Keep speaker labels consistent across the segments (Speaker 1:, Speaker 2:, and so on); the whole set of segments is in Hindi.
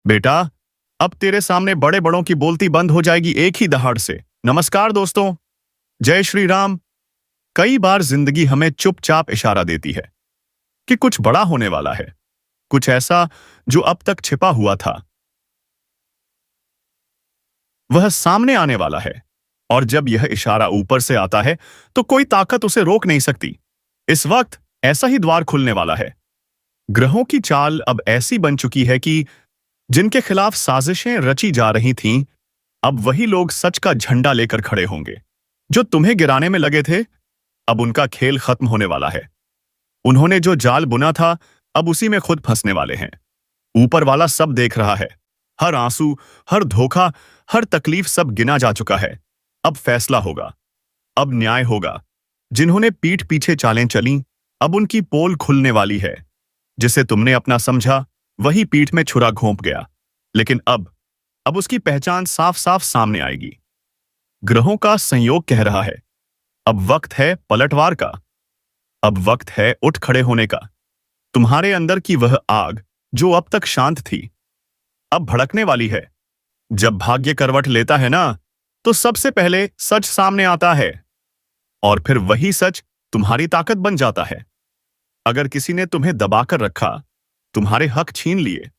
Speaker 1: बेटा, अब तेरे सामने बड़े बड़ों की बोलती बंद हो जाएगी एक ही दहाड़ से। नमस्कार दोस्तों, जय श्री राम। कई बार जिंदगी हमें चुपचाप इशारा देती है कि कुछ बड़ा होने वाला है, कुछ ऐसा जो अब तक छिपा हुआ था वह सामने आने वाला है। और जब यह इशारा ऊपर से आता है तो कोई ताकत उसे रोक नहीं सकती। इस वक्त ऐसा ही द्वार खुलने वाला है। ग्रहों की चाल अब ऐसी बन चुकी है कि जिनके खिलाफ साजिशें रची जा रही थीं, अब वही लोग सच का झंडा लेकर खड़े होंगे। जो तुम्हें गिराने में लगे थे, अब उनका खेल खत्म होने वाला है। उन्होंने जो जाल बुना था, अब उसी में खुद फंसने वाले हैं। ऊपर वाला सब देख रहा है। हर आंसू, हर धोखा, हर तकलीफ सब गिना जा चुका है। अब फैसला होगा, अब न्याय होगा। जिन्होंने पीठ पीछे चालें चली, अब उनकी पोल खुलने वाली है। जिसे तुमने अपना समझा, वही पीठ में छुरा घोंप गया। लेकिन अब उसकी पहचान साफ साफ सामने आएगी। ग्रहों का संयोग कह रहा है, अब वक्त है पलटवार का। अब वक्त है उठ खड़े होने का। तुम्हारे अंदर की वह आग जो अब तक शांत थी, अब भड़कने वाली है। जब भाग्य करवट लेता है ना, तो सबसे पहले सच सामने आता है। और फिर वही सच तुम्हारी ताकत बन जाता है। अगर किसी ने तुम्हें दबाकर रखा, तुम्हारे हक छीन लिए,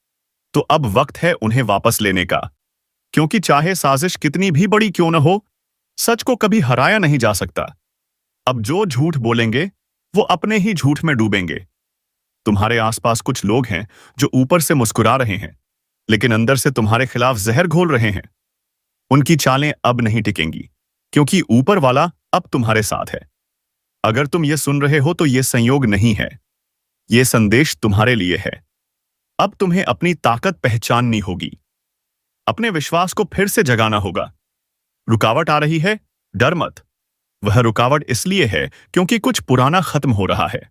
Speaker 1: तो अब वक्त है उन्हें वापस लेने का। क्योंकि चाहे साजिश कितनी भी बड़ी क्यों न हो, सच को कभी हराया नहीं जा सकता। अब जो झूठ बोलेंगे, वो अपने ही झूठ में डूबेंगे। तुम्हारे आसपास कुछ लोग हैं जो ऊपर से मुस्कुरा रहे हैं, लेकिन अंदर से तुम्हारे खिलाफ जहर घोल रहे हैं। उनकी चालें अब नहीं टिकेंगी, क्योंकि ऊपर वाला अब तुम्हारे साथ है। अगर तुम ये सुन रहे हो तो ये संयोग नहीं है, ये संदेश तुम्हारे लिए है। अब तुम्हें अपनी ताकत पहचाननी होगी, अपने विश्वास को फिर से जगाना होगा। रुकावट आ रही है, डर मत। वह रुकावट इसलिए है क्योंकि कुछ पुराना खत्म हो रहा है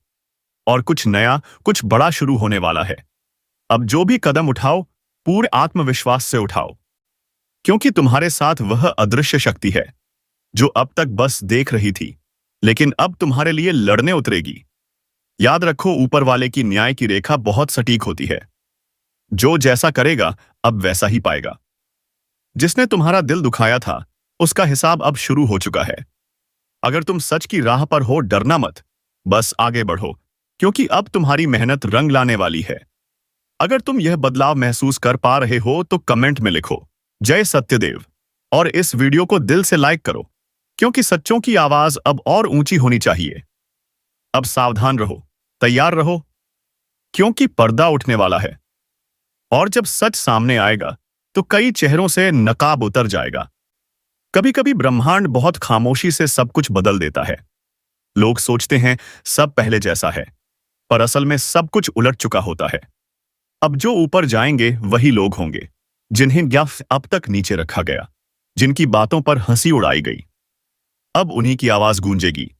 Speaker 1: और कुछ नया, कुछ बड़ा शुरू होने वाला है। अब जो भी कदम उठाओ, पूरे आत्मविश्वास से उठाओ, क्योंकि तुम्हारे साथ वह अदृश्य शक्ति है जो अब तक बस देख रही थी, लेकिन अब तुम्हारे लिए लड़ने उतरेगी। याद रखो, ऊपर वाले की न्याय की रेखा बहुत सटीक होती है। जो जैसा करेगा, अब वैसा ही पाएगा। जिसने तुम्हारा दिल दुखाया था, उसका हिसाब अब शुरू हो चुका है। अगर तुम सच की राह पर हो, डरना मत, बस आगे बढ़ो, क्योंकि अब तुम्हारी मेहनत रंग लाने वाली है। अगर तुम यह बदलाव महसूस कर पा रहे हो तो कमेंट में लिखो, जय सत्यदेव। और इस वीडियो को दिल से लाइक करो, क्योंकि सच्चों की आवाज अब और ऊंची होनी चाहिए। अब सावधान रहो, तैयार रहो, क्योंकि पर्दा उठने वाला है। और जब सच सामने आएगा, तो कई चेहरों से नकाब उतर जाएगा। कभी कभी ब्रह्मांड बहुत खामोशी से सब कुछ बदल देता है। लोग सोचते हैं सब पहले जैसा है, पर असल में सब कुछ उलट चुका होता है। अब जो ऊपर जाएंगे वही लोग होंगे जिन्हें अब तक नीचे रखा गया, जिनकी बातों पर हंसी उड़ाई गई। अब उन्हीं की आवाज गूंजेगी,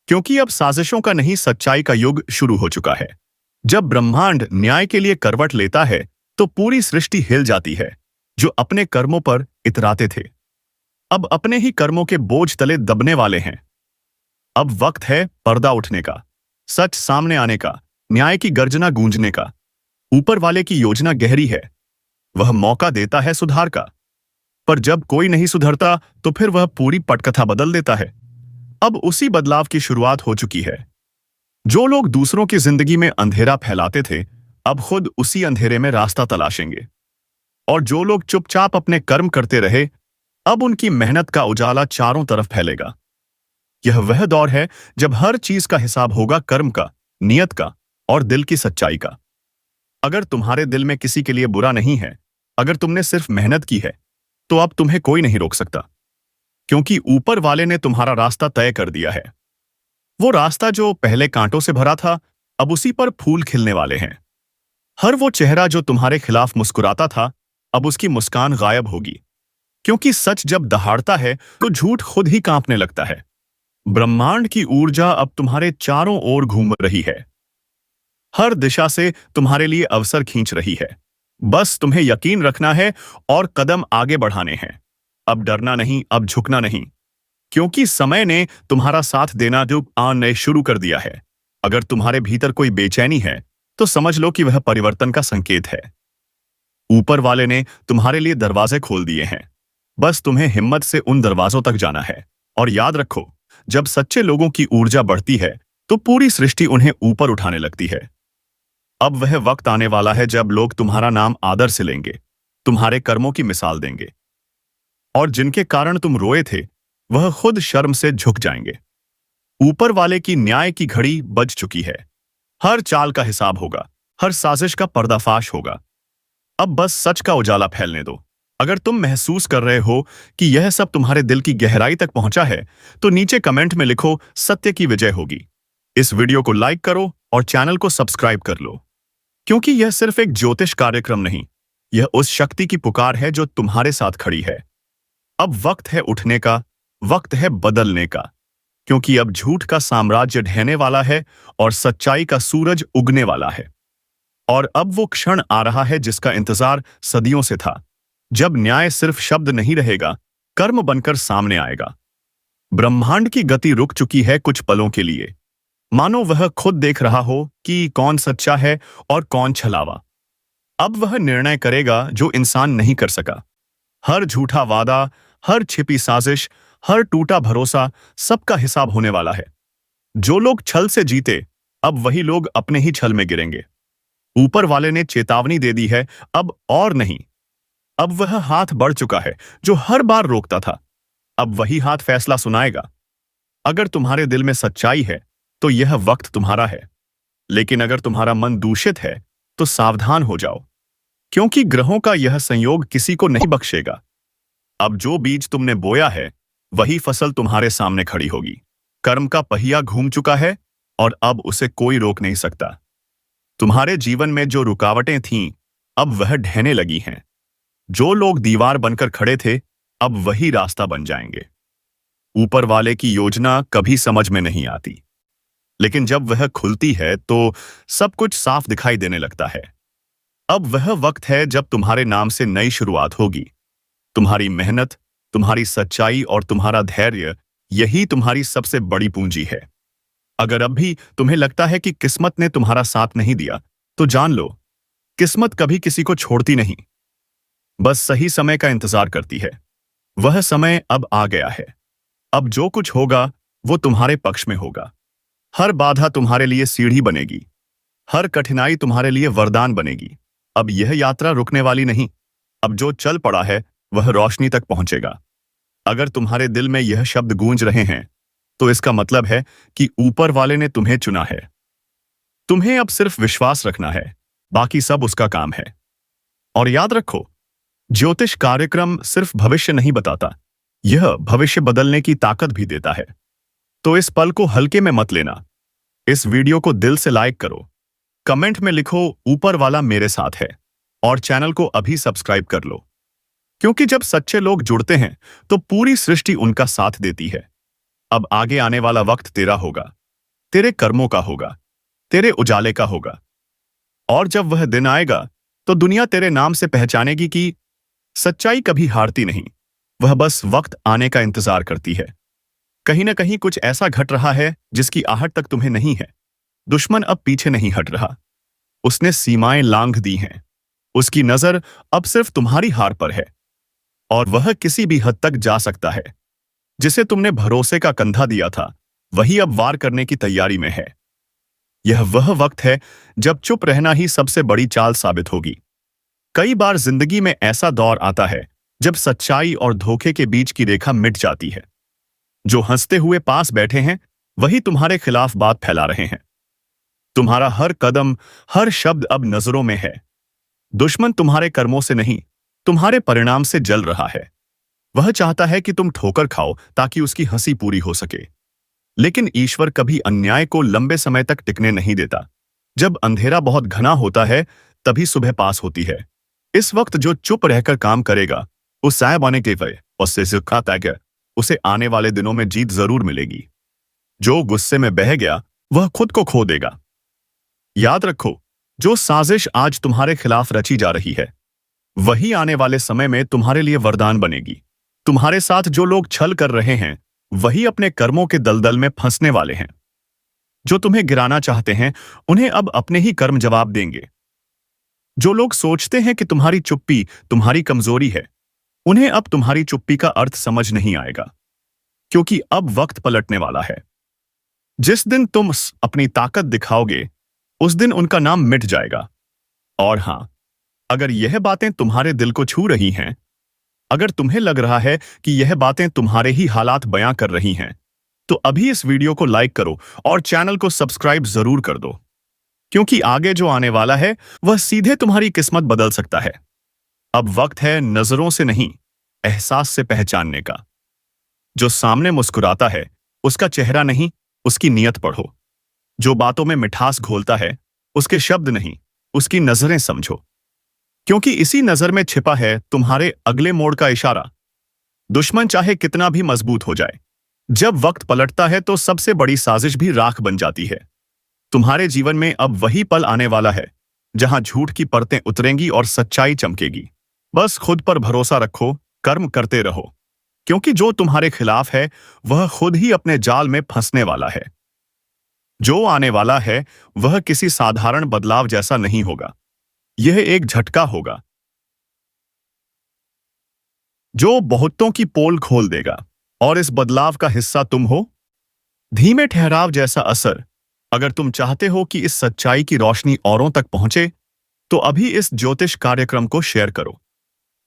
Speaker 1: क्योंकि अब साजिशों का नहीं, सच्चाई का युग शुरू हो चुका है। जब ब्रह्मांड न्याय के लिए करवट लेता है, तो पूरी सृष्टि हिल जाती है। जो अपने कर्मों पर इतराते थे, अब अपने ही कर्मों के बोझ तले दबने वाले हैं। अब वक्त है पर्दा उठने का, सच सामने आने का, न्याय की गर्जना गूंजने का। ऊपर वाले की योजना गहरी है। वह मौका देता है सुधार का, पर जब कोई नहीं सुधरता, तो फिर वह पूरी पटकथा बदल देता है। अब उसी बदलाव की शुरुआत हो चुकी है। जो लोग दूसरों की जिंदगी में अंधेरा फैलाते थे, अब खुद उसी अंधेरे में रास्ता तलाशेंगे। और जो लोग चुपचाप अपने कर्म करते रहे, अब उनकी मेहनत का उजाला चारों तरफ फैलेगा। यह वह दौर है जब हर चीज का हिसाब होगा, कर्म का, नियत का और दिल की सच्चाई का। अगर तुम्हारे दिल में किसी के लिए बुरा नहीं है, अगर तुमने सिर्फ मेहनत की है, तो अब तुम्हें कोई नहीं रोक सकता, क्योंकि ऊपर वाले ने तुम्हारा रास्ता तय कर दिया है। वो रास्ता जो पहले कांटों से भरा था, अब उसी पर फूल खिलने वाले हैं। हर वो चेहरा जो तुम्हारे खिलाफ मुस्कुराता था, अब उसकी मुस्कान गायब होगी, क्योंकि सच जब दहाड़ता है तो झूठ खुद ही कांपने लगता है। ब्रह्मांड की ऊर्जा अब तुम्हारे चारों ओर घूम रही है। हर दिशा से तुम्हारे लिए अवसर खींच रही है। बस तुम्हें यकीन रखना है और कदम आगे बढ़ाने हैं। अब डरना नहीं, अब झुकना नहीं, क्योंकि समय ने तुम्हारा साथ देना जो आने शुरू कर दिया है। अगर तुम्हारे भीतर कोई बेचैनी है, तो समझ लो कि वह परिवर्तन का संकेत है। ऊपर वाले ने तुम्हारे लिए दरवाजे खोल दिए हैं। बस तुम्हें हिम्मत से उन दरवाजों तक जाना है। और याद रखो, जब सच्चे लोगों की ऊर्जा बढ़ती है तो पूरी सृष्टि उन्हें ऊपर उठाने लगती है। अब वह वक्त आने वाला है जब लोग तुम्हारा नाम आदर से लेंगे, तुम्हारे कर्मों की मिसाल देंगे, और जिनके कारण तुम रोए थे वह खुद शर्म से झुक जाएंगे। ऊपर वाले की न्याय की घड़ी बज चुकी है। हर चाल का हिसाब होगा, हर साजिश का पर्दाफाश होगा। अब बस सच का उजाला फैलने दो। अगर तुम महसूस कर रहे हो कि यह सब तुम्हारे दिल की गहराई तक पहुंचा है तो नीचे कमेंट में लिखो, सत्य की विजय होगी। इस वीडियो को लाइक करो और चैनल को सब्सक्राइब कर लो, क्योंकि यह सिर्फ एक ज्योतिष कार्यक्रम नहीं, यह उस शक्ति की पुकार है जो तुम्हारे साथ खड़ी है। अब वक्त है उठने का, वक्त है बदलने का, क्योंकि अब झूठ का साम्राज्य ढहने वाला है और सच्चाई का सूरज उगने वाला है। और अब वो क्षण आ रहा है जिसका इंतजार सदियों से था, जब न्याय सिर्फ शब्द नहीं रहेगा, कर्म बनकर सामने आएगा। ब्रह्मांड की गति रुक चुकी है कुछ पलों के लिए, मानो वह खुद देख रहा हो कि कौन सच्चा है और कौन छलावा। अब वह निर्णय करेगा जो इंसान नहीं कर सका। हर झूठा वादा, हर छिपी साजिश, हर टूटा भरोसा, सबका हिसाब होने वाला है। जो लोग छल से जीते, अब वही लोग अपने ही छल में गिरेंगे। ऊपर वाले ने चेतावनी दे दी है, अब और नहीं। अब वह हाथ बढ़ चुका है जो हर बार रोकता था। अब वही हाथ फैसला सुनाएगा। अगर तुम्हारे दिल में सच्चाई है तो यह वक्त तुम्हारा है, लेकिन अगर तुम्हारा मन दूषित है तो सावधान हो जाओ, क्योंकि ग्रहों का यह संयोग किसी को नहीं बख्शेगा। अब जो बीज तुमने बोया है वही फसल तुम्हारे सामने खड़ी होगी। कर्म का पहिया घूम चुका है और अब उसे कोई रोक नहीं सकता। तुम्हारे जीवन में जो रुकावटें थीं, अब वह ढहने लगी हैं। जो लोग दीवार बनकर खड़े थे, अब वही रास्ता बन जाएंगे। ऊपर वाले की योजना कभी समझ में नहीं आती, लेकिन जब वह खुलती है तो सब कुछ साफ दिखाई देने लगता है। अब वह वक्त है जब तुम्हारे नाम से नई शुरुआत होगी। तुम्हारी मेहनत, तुम्हारी सच्चाई और तुम्हारा धैर्य, यही तुम्हारी सबसे बड़ी पूंजी है। अगर अब भी तुम्हें लगता है कि किस्मत ने तुम्हारा साथ नहीं दिया, तो जान लो, किस्मत कभी किसी को छोड़ती नहीं, बस सही समय का इंतजार करती है। वह समय अब आ गया है। अब जो कुछ होगा वो तुम्हारे पक्ष में होगा। हर बाधा तुम्हारे लिए सीढ़ी बनेगी, हर कठिनाई तुम्हारे लिए वरदान बनेगी। अब यह यात्रा रुकने वाली नहीं। अब जो चल पड़ा है वह रोशनी तक पहुंचेगा। अगर तुम्हारे दिल में यह शब्द गूंज रहे हैं तो इसका मतलब है कि ऊपर वाले ने तुम्हें चुना है। तुम्हें अब सिर्फ विश्वास रखना है, बाकी सब उसका काम है। और याद रखो, ज्योतिष कार्यक्रम सिर्फ भविष्य नहीं बताता, यह भविष्य बदलने की ताकत भी देता है। तो इस पल को हल्के में मत लेना। इस वीडियो को दिल से लाइक करो, कमेंट में लिखो, ऊपर वाला मेरे साथ है, और चैनल को अभी सब्सक्राइब कर लो, क्योंकि जब सच्चे लोग जुड़ते हैं तो पूरी सृष्टि उनका साथ देती है। अब आगे आने वाला वक्त तेरा होगा, तेरे कर्मों का होगा, तेरे उजाले का होगा। और जब वह दिन आएगा तो दुनिया तेरे नाम से पहचानेगी कि सच्चाई कभी हारती नहीं, वह बस वक्त आने का इंतजार करती है। कहीं ना कहीं कुछ ऐसा घट रहा है जिसकी आहट तक तुम्हें नहीं है। दुश्मन अब पीछे नहीं हट रहा, उसने सीमाएं लांघ दी हैं। उसकी नजर अब सिर्फ तुम्हारी हार पर है, और वह किसी भी हद तक जा सकता है। जिसे तुमने भरोसे का कंधा दिया था वही अब वार करने की तैयारी में है। यह वह वक्त है जब चुप रहना ही सबसे बड़ी चाल साबित होगी। कई बार जिंदगी में ऐसा दौर आता है जब सच्चाई और धोखे के बीच की रेखा मिट जाती है। जो हंसते हुए पास बैठे हैं वही तुम्हारे खिलाफ बात फैला रहे हैं। तुम्हारा हर कदम, हर शब्द अब नजरों में है। दुश्मन तुम्हारे कर्मों से नहीं, तुम्हारे परिणाम से जल रहा है। वह चाहता है कि तुम ठोकर खाओ ताकि उसकी हंसी पूरी हो सके। लेकिन ईश्वर कभी अन्याय को लंबे समय तक टिकने नहीं देता। जब अंधेरा बहुत घना होता है तभी सुबह पास होती है। इस वक्त जो चुप रहकर काम करेगा, उस साहब आने के वजह उससे सिखाता है, उसे आने वाले दिनों में जीत जरूर मिलेगी। जो गुस्से में बह गया वह खुद को खो देगा। याद रखो, जो साजिश आज तुम्हारे खिलाफ रची जा रही है वही आने वाले समय में तुम्हारे लिए वरदान बनेगी। तुम्हारे साथ जो लोग छल कर रहे हैं वही अपने कर्मों के दलदल में फंसने वाले हैं। जो तुम्हें गिराना चाहते हैं उन्हें अब अपने ही कर्म जवाब देंगे। जो लोग सोचते हैं कि तुम्हारी चुप्पी तुम्हारी कमजोरी है, उन्हें अब तुम्हारी चुप्पी का अर्थ समझ नहीं आएगा, क्योंकि अब वक्त पलटने वाला है। जिस दिन तुम अपनी ताकत दिखाओगे, उस दिन उनका नाम मिट जाएगा। और हां, अगर यह बातें तुम्हारे दिल को छू रही हैं, अगर तुम्हें लग रहा है कि यह बातें तुम्हारे ही हालात बयां कर रही हैं, तो अभी इस वीडियो को लाइक करो और चैनल को सब्सक्राइब जरूर कर दो, क्योंकि आगे जो आने वाला है वह सीधे तुम्हारी किस्मत बदल सकता है। अब वक्त है नजरों से नहीं, एहसास से पहचानने का। जो सामने मुस्कुराता है, उसका चेहरा नहीं, उसकी नीयत पढ़ो। जो बातों में मिठास घोलता है, उसके शब्द नहीं, उसकी नजरें समझो, क्योंकि इसी नजर में छिपा है तुम्हारे अगले मोड़ का इशारा। दुश्मन चाहे कितना भी मजबूत हो जाए, जब वक्त पलटता है तो सबसे बड़ी साजिश भी राख बन जाती है। तुम्हारे जीवन में अब वही पल आने वाला है जहां झूठ की परतें उतरेंगी और सच्चाई चमकेगी। बस खुद पर भरोसा रखो, कर्म करते रहो, क्योंकि जो तुम्हारे खिलाफ है वह खुद ही अपने जाल में फंसने वाला है। जो आने वाला है वह किसी साधारण बदलाव जैसा नहीं होगा। यह एक झटका होगा जो बहुतों की पोल खोल देगा, और इस बदलाव का हिस्सा तुम हो। धीमे ठहराव जैसा असर। अगर तुम चाहते हो कि इस सच्चाई की रोशनी औरों तक पहुंचे, तो अभी इस ज्योतिष कार्यक्रम को शेयर करो,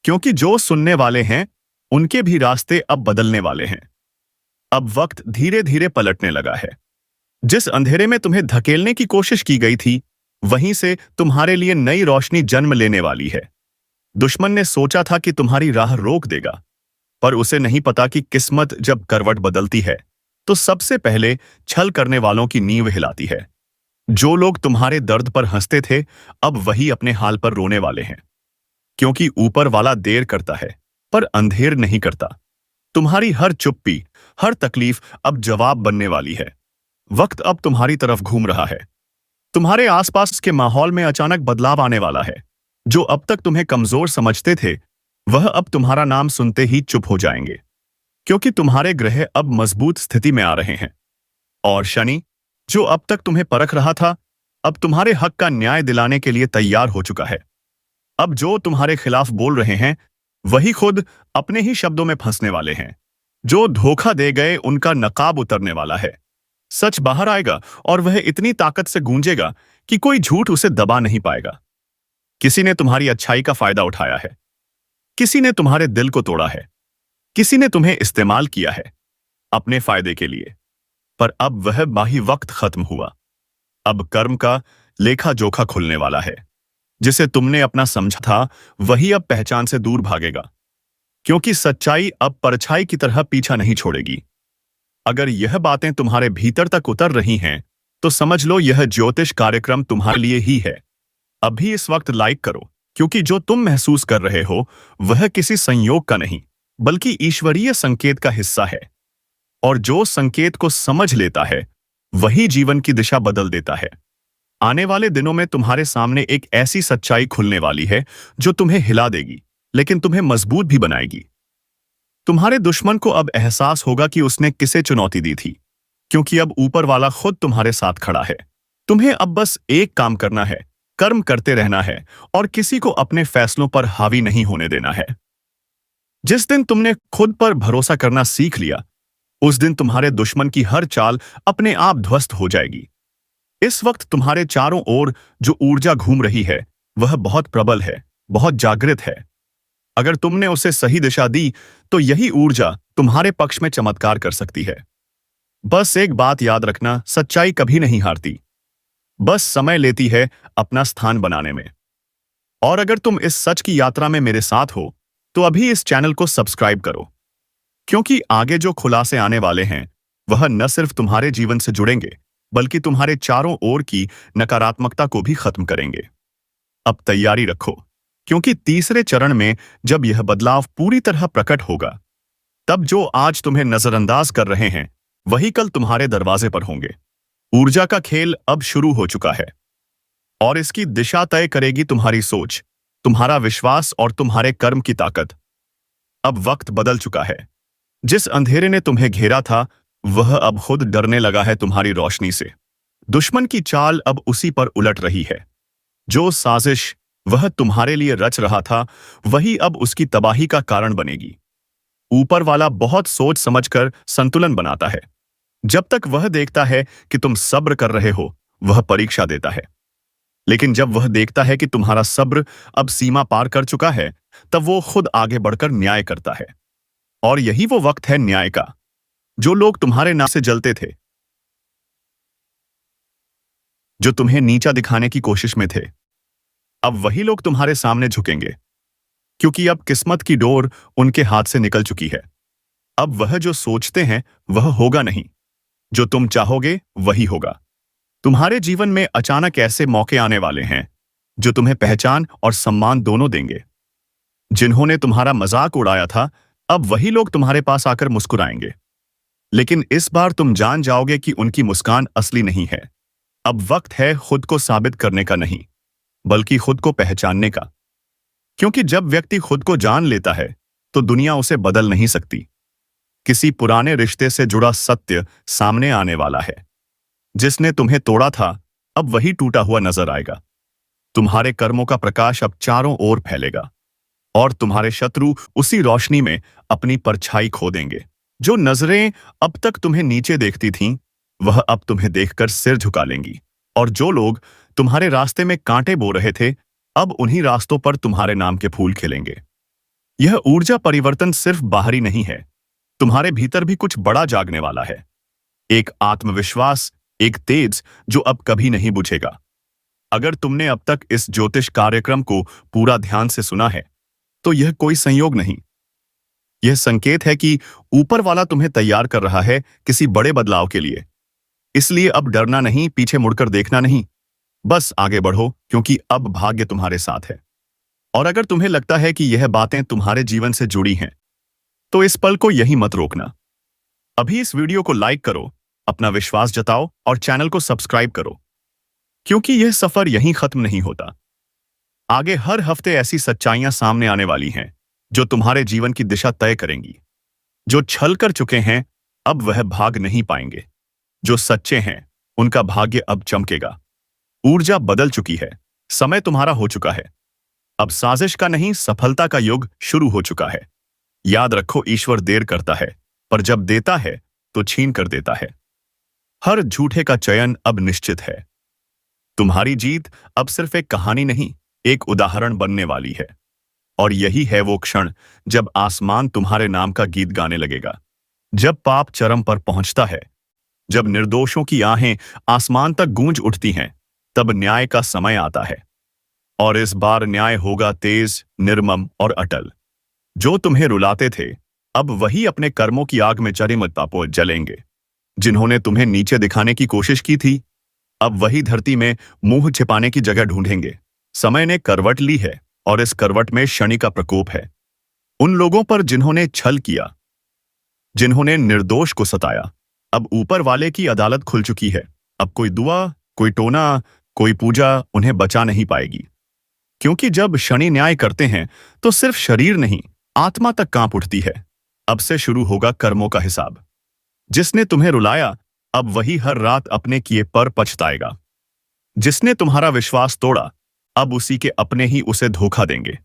Speaker 1: क्योंकि जो सुनने वाले हैं उनके भी रास्ते अब बदलने वाले हैं। अब वक्त धीरे धीरे पलटने लगा है। जिस अंधेरे में तुम्हें धकेलने की कोशिश की गई थी, वहीं से तुम्हारे लिए नई रोशनी जन्म लेने वाली है। दुश्मन ने सोचा था कि तुम्हारी राह रोक देगा, पर उसे नहीं पता कि किस्मत जब करवट बदलती है तो सबसे पहले छल करने वालों की नींव हिलाती है। जो लोग तुम्हारे दर्द पर हंसते थे, अब वही अपने हाल पर रोने वाले हैं, क्योंकि ऊपर वाला देर करता है पर अंधेर नहीं करता। तुम्हारी हर चुप्पी, हर तकलीफ अब जवाब बनने वाली है। वक्त अब तुम्हारी तरफ घूम रहा है। तुम्हारे आसपास के माहौल में अचानक बदलाव आने वाला है। जो अब तक तुम्हें कमजोर समझते थे, वह अब तुम्हारा नाम सुनते ही चुप हो जाएंगे, क्योंकि तुम्हारे ग्रह अब मजबूत स्थिति में आ रहे हैं। और शनि, जो अब तक तुम्हें परख रहा था, अब तुम्हारे हक का न्याय दिलाने के लिए तैयार हो चुका है। अब जो तुम्हारे खिलाफ बोल रहे हैं, वही खुद अपने ही शब्दों में फंसने वाले हैं। जो धोखा दे गए, उनका नकाब उतरने वाला है। सच बाहर आएगा और वह इतनी ताकत से गूंजेगा कि कोई झूठ उसे दबा नहीं पाएगा। किसी ने तुम्हारी अच्छाई का फायदा उठाया है, किसी ने तुम्हारे दिल को तोड़ा है, किसी ने तुम्हें इस्तेमाल किया है अपने फायदे के लिए, पर अब वह बाही वक्त खत्म हुआ। अब कर्म का लेखा जोखा खुलने वाला है। जिसे तुमने अपना समझा था, वही अब पहचान से दूर भागेगा, क्योंकि सच्चाई अब परछाई की तरह पीछा नहीं छोड़ेगी। अगर यह बातें तुम्हारे भीतर तक उतर रही हैं, तो समझ लो यह ज्योतिष कार्यक्रम तुम्हारे लिए ही है। अभी इस वक्त लाइक करो, क्योंकि जो तुम महसूस कर रहे हो वह किसी संयोग का नहीं, बल्कि ईश्वरीय संकेत का हिस्सा है। और जो संकेत को समझ लेता है, वही जीवन की दिशा बदल देता है। आने वाले दिनों में तुम्हारे सामने एक ऐसी सच्चाई खुलने वाली है जो तुम्हें हिला देगी, लेकिन तुम्हें मजबूत भी बनाएगी। तुम्हारे दुश्मन को अब एहसास होगा कि उसने किसे चुनौती दी थी, क्योंकि अब ऊपर वाला खुद तुम्हारे साथ खड़ा है। तुम्हें अब बस एक काम करना है, कर्म करते रहना है और किसी को अपने फैसलों पर हावी नहीं होने देना है। जिस दिन तुमने खुद पर भरोसा करना सीख लिया, उस दिन तुम्हारे दुश्मन की हर चाल अपने आप ध्वस्त हो जाएगी। इस वक्त तुम्हारे चारों ओर जो ऊर्जा घूम रही है, वह बहुत प्रबल है, बहुत जागृत है। अगर तुमने उसे सही दिशा दी, तो यही ऊर्जा तुम्हारे पक्ष में चमत्कार कर सकती है। बस एक बात याद रखना, सच्चाई कभी नहीं हारती, बस समय लेती है अपना स्थान बनाने में। और अगर तुम इस सच की यात्रा में मेरे साथ हो, तो अभी इस चैनल को सब्सक्राइब करो, क्योंकि आगे जो खुलासे आने वाले हैं, वह न सिर्फ तुम्हारे जीवन से जुड़ेंगे, बल्कि तुम्हारे चारों ओर की नकारात्मकता को भी खत्म करेंगे। अब तैयारी रखो, क्योंकि तीसरे चरण में जब यह बदलाव पूरी तरह प्रकट होगा, तब जो आज तुम्हें नजरअंदाज कर रहे हैं, वही कल तुम्हारे दरवाजे पर होंगे। ऊर्जा का खेल अब शुरू हो चुका है, और इसकी दिशा तय करेगी तुम्हारी सोच, तुम्हारा विश्वास और तुम्हारे कर्म की ताकत। अब वक्त बदल चुका है। जिस अंधेरे ने तुम्हें घेरा था, वह अब खुद डरने लगा है तुम्हारी रोशनी से। दुश्मन की चाल अब उसी पर उलट रही है। जो साजिश, वह तुम्हारे लिए रच रहा था, वही अब उसकी तबाही का कारण बनेगी। ऊपर वाला बहुत सोच समझकर संतुलन बनाता है। जब तक वह देखता है कि तुम सब्र कर रहे हो, वह परीक्षा देता है। लेकिन जब वह देखता है कि तुम्हारा सब्र अब सीमा पार कर चुका है, तब वो खुद आगे बढ़कर न्याय करता है। और यही वो वक्त है न्याय का। जो लोग तुम्हारे नाम से जलते थे, जो तुम्हें नीचा दिखाने की कोशिश में थे, अब वही लोग तुम्हारे सामने झुकेंगे, क्योंकि अब किस्मत की डोर उनके हाथ से निकल चुकी है। अब वह जो सोचते हैं वह होगा नहीं, जो तुम चाहोगे वही होगा। तुम्हारे जीवन में अचानक ऐसे मौके आने वाले हैं जो तुम्हें पहचान और सम्मान दोनों देंगे। जिन्होंने तुम्हारा मजाक उड़ाया था, अब वही लोग तुम्हारे पास आकर मुस्कुराएंगे। लेकिन इस बार तुम जान जाओगे कि उनकी मुस्कान असली नहीं है। अब वक्त है खुद को साबित करने का नहीं, बल्कि खुद को पहचानने का। क्योंकि जब व्यक्ति खुद को जान लेता है, तो दुनिया उसे बदल नहीं सकती। किसी पुराने रिश्ते से जुड़ा सत्य सामने आने वाला है। जिसने तुम्हें तोड़ा था, अब वही टूटा हुआ नजर आएगा। तुम्हारे कर्मों का प्रकाश अब चारों ओर फैलेगा, और तुम्हारे शत्रु उसी रोशनी में अपनी परछाई खो देंगे। जो नजरें अब तक तुम्हें नीचे देखती थीं, वह अब तुम्हें देखकर सिर झुका लेंगी। और जो लोग तुम्हारे रास्ते में कांटे बो रहे थे, अब उन्हीं रास्तों पर तुम्हारे नाम के फूल खिलेंगे। यह ऊर्जा परिवर्तन सिर्फ बाहरी नहीं है, तुम्हारे भीतर भी कुछ बड़ा जागने वाला है। एक आत्मविश्वास, एक तेज जो अब कभी नहीं बुझेगा। अगर तुमने अब तक इस ज्योतिष कार्यक्रम को पूरा ध्यान से सुना है, तो यह कोई संयोग नहीं, यह संकेत है कि ऊपर वाला तुम्हें तैयार कर रहा है किसी बड़े बदलाव के लिए। इसलिए अब डरना नहीं, पीछे मुड़कर देखना नहीं, बस आगे बढ़ो, क्योंकि अब भाग्य तुम्हारे साथ है। और अगर तुम्हें लगता है कि यह बातें तुम्हारे जीवन से जुड़ी हैं, तो इस पल को यही मत रोकना। अभी इस वीडियो को लाइक करो, अपना विश्वास जताओ और चैनल को सब्सक्राइब करो, क्योंकि यह सफर यहीं खत्म नहीं होता। आगे हर हफ्ते ऐसी सच्चाइयां सामने आने वाली हैं जो तुम्हारे जीवन की दिशा तय करेंगी। जो छल कर चुके हैं, अब वह भाग नहीं पाएंगे। जो सच्चे हैं, उनका भाग्य अब चमकेगा। ऊर्जा बदल चुकी है, समय तुम्हारा हो चुका है। अब साजिश का नहीं, सफलता का युग शुरू हो चुका है। याद रखो, ईश्वर देर करता है, पर जब देता है तो छीन कर देता है। हर झूठे का चयन अब निश्चित है। तुम्हारी जीत अब सिर्फ एक कहानी नहीं, एक उदाहरण बनने वाली है। और यही है वो क्षण जब आसमान तुम्हारे नाम का गीत गाने लगेगा। जब पाप चरम पर पहुंचता है, जब निर्दोषों की आहें आसमान तक गूंज उठती हैं, तब न्याय का समय आता है। और इस बार न्याय होगा तेज, निर्मम और अटल। जो तुम्हें रुलाते थे, अब वही अपने कर्मों की आग में चरिमतापो जलेंगे। जिन्होंने तुम्हें नीचे दिखाने की कोशिश की थी, अब वही धरती में मुंह छिपाने की जगह ढूंढेंगे। समय ने करवट ली है, और इस करवट में शनि का प्रकोप है। उन लोगों पर जिन्होंने छल किया, जिन्होंने निर्दोष को सताया, अब ऊपर वाले की अदालत खुल चुकी है। अब कोई दुआ, कोई टोना, कोई पूजा उन्हें बचा नहीं पाएगी। क्योंकि जब शनि न्याय करते हैं, तो सिर्फ शरीर नहीं, आत्मा तक कांप उठती है। अब से शुरू होगा कर्मों का हिसाब। जिसने तुम्हें रुलाया, अब वही हर रात अपने किए पर पछताएगा। जिसने तुम्हारा विश्वास तोड़ा, अब उसी के अपने ही उसे धोखा देंगे।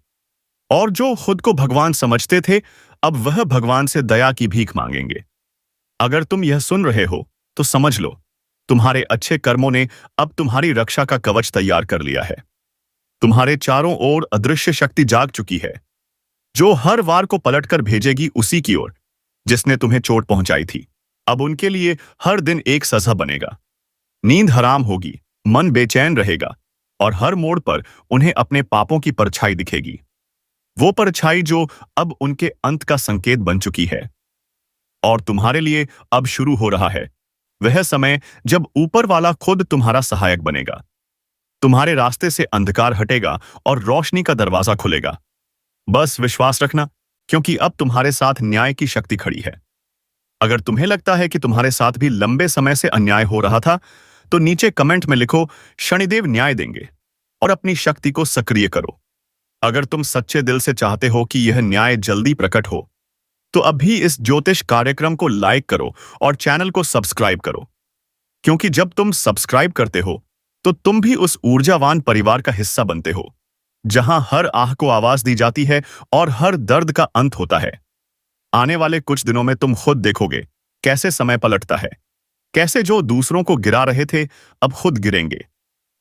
Speaker 1: और जो खुद को भगवान समझते थे, अब वह भगवान से दया की भीख मांगेंगे। अगर तुम यह सुन रहे हो, तो समझ लो, तुम्हारे अच्छे कर्मों ने अब तुम्हारी रक्षा का कवच तैयार कर लिया है। तुम्हारे चारों ओर अदृश्य शक्ति जाग चुकी है, जो हर वार को पलटकर भेजेगी उसी की ओर जिसने तुम्हें चोट पहुंचाई थी। अब उनके लिए हर दिन एक सजा बनेगा। नींद हराम होगी, मन बेचैन रहेगा, और हर मोड़ पर उन्हें अपने पापों की परछाई दिखेगी। वो परछाई जो अब उनके अंत का संकेत बन चुकी है। और तुम्हारे लिए अब शुरू हो रहा है वह समय जब ऊपर वाला खुद तुम्हारा सहायक बनेगा। तुम्हारे रास्ते से अंधकार हटेगा और रोशनी का दरवाजा खुलेगा। बस विश्वास रखना, क्योंकि अब तुम्हारे साथ न्याय की शक्ति खड़ी है। अगर तुम्हें लगता है कि तुम्हारे साथ भी लंबे समय से अन्याय हो रहा था, तो नीचे कमेंट में लिखो, शनिदेव न्याय देंगे, और अपनी शक्ति को सक्रिय करो। अगर तुम सच्चे दिल से चाहते हो कि यह न्याय जल्दी प्रकट हो, तो अभी इस ज्योतिष कार्यक्रम को लाइक करो और चैनल को सब्सक्राइब करो। क्योंकि जब तुम सब्सक्राइब करते हो, तो तुम भी उस ऊर्जावान परिवार का हिस्सा बनते हो जहां हर आह को आवाज दी जाती है और हर दर्द का अंत होता है। आने वाले कुछ दिनों में तुम खुद देखोगे कैसे समय पलटता है, कैसे जो दूसरों को गिरा रहे थे अब खुद गिरेंगे।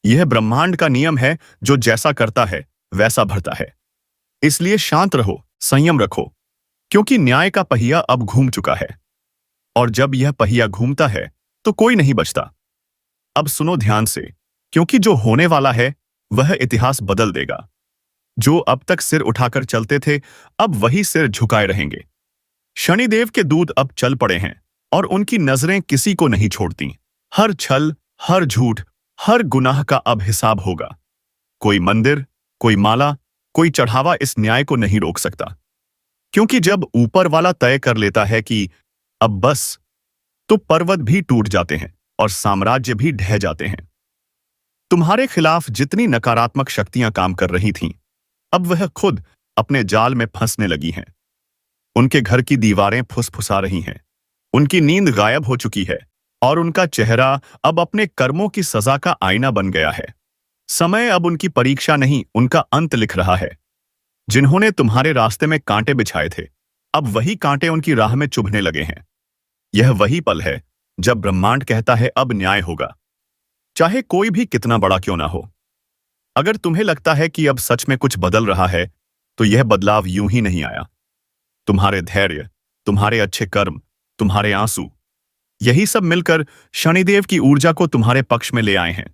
Speaker 1: यह ब्रह्मांड का नियम है, जो जैसा करता है वैसा भरता है। इसलिए शांत रहो, संयम रखो, क्योंकि न्याय का पहिया अब घूम चुका है। और जब यह पहिया घूमता है तो कोई नहीं बचता। अब सुनो ध्यान से, क्योंकि जो होने वाला है वह इतिहास बदल देगा। जो अब तक सिर उठाकर चलते थे अब वही सिर झुकाए रहेंगे। शनिदेव के दूत अब चल पड़े हैं और उनकी नजरें किसी को नहीं छोड़ती। हर छल, हर झूठ, हर गुनाह का अब हिसाब होगा। कोई मंदिर, कोई माला, कोई चढ़ावा इस न्याय को नहीं रोक सकता। क्योंकि जब ऊपर वाला तय कर लेता है कि अब बस, तो पर्वत भी टूट जाते हैं और साम्राज्य भी ढह जाते हैं। तुम्हारे खिलाफ जितनी नकारात्मक शक्तियां काम कर रही थीं, अब वह खुद अपने जाल में फंसने लगी हैं। उनके घर की दीवारें फुसफुसा रही हैं, उनकी नींद गायब हो चुकी है और उनका चेहरा अब अपने कर्मों की सजा का आईना बन गया है। समय अब उनकी परीक्षा नहीं, उनका अंत लिख रहा है। जिन्होंने तुम्हारे रास्ते में कांटे बिछाए थे, अब वही कांटे उनकी राह में चुभने लगे हैं। यह वही पल है जब ब्रह्मांड कहता है अब न्याय होगा, चाहे कोई भी कितना बड़ा क्यों ना हो। अगर तुम्हें लगता है कि अब सच में कुछ बदल रहा है, तो यह बदलाव यूं ही नहीं आया। तुम्हारे धैर्य, तुम्हारे अच्छे कर्म, तुम्हारे आंसू, यही सब मिलकर शनिदेव की ऊर्जा को तुम्हारे पक्ष में ले आए हैं।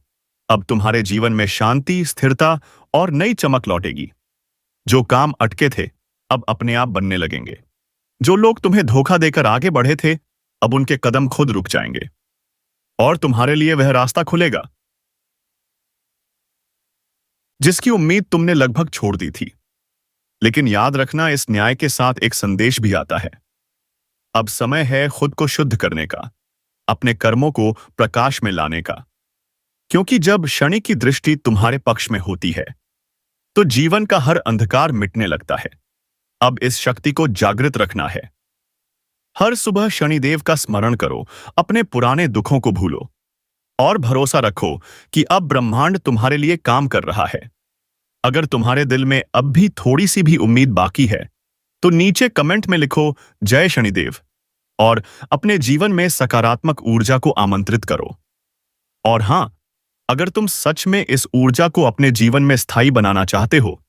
Speaker 1: अब तुम्हारे जीवन में शांति, स्थिरता और नई चमक लौटेगी। जो काम अटके थे अब अपने आप बनने लगेंगे। जो लोग तुम्हें धोखा देकर आगे बढ़े थे, अब उनके कदम खुद रुक जाएंगे और तुम्हारे लिए वह रास्ता खुलेगा जिसकी उम्मीद तुमने लगभग छोड़ दी थी। लेकिन याद रखना, इस न्याय के साथ एक संदेश भी आता है। अब समय है खुद को शुद्ध करने का, अपने कर्मों को प्रकाश में लाने का। क्योंकि जब शनि की दृष्टि तुम्हारे पक्ष में होती है, तो जीवन का हर अंधकार मिटने लगता है। अब इस शक्ति को जागृत रखना है। हर सुबह शनिदेव का स्मरण करो, अपने पुराने दुखों को भूलो और भरोसा रखो कि अब ब्रह्मांड तुम्हारे लिए काम कर रहा है। अगर तुम्हारे दिल में अब भी थोड़ी सी भी उम्मीद बाकी है, तो नीचे कमेंट में लिखो जय शनिदेव और अपने जीवन में सकारात्मक ऊर्जा को आमंत्रित करो। और हां, अगर तुम सच में इस ऊर्जा को अपने जीवन में स्थायी बनाना चाहते हो,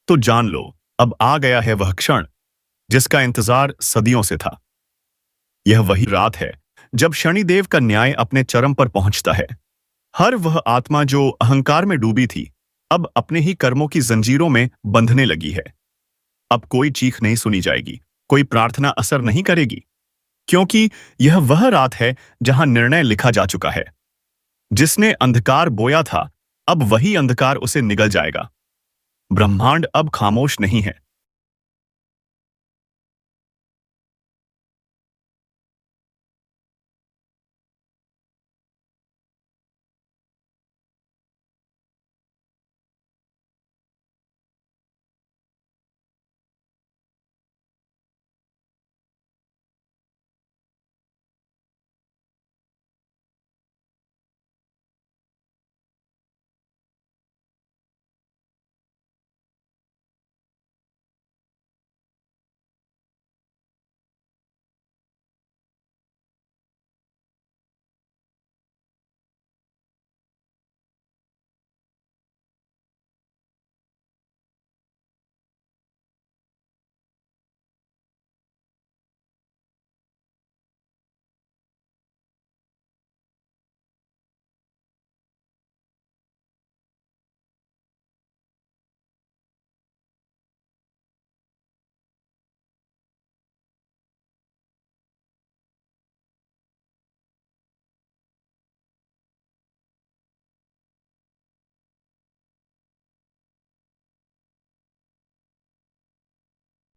Speaker 1: तो जान लो अब आ गया है वह क्षण जिसका इंतजार सदियों से था। यह वही रात है जब शनिदेव का न्याय अपने चरम पर पहुंचता है। हर वह आत्मा जो अहंकार में डूबी थी, अब अपने ही कर्मों की जंजीरों में बंधने लगी है। अब कोई चीख नहीं सुनी जाएगी, कोई प्रार्थना असर नहीं करेगी, क्योंकि यह वह रात है जहां निर्णय लिखा जा चुका है। जिसने अंधकार बोया था, अब वही अंधकार उसे निगल जाएगा। ब्रह्मांड अब खामोश नहीं है,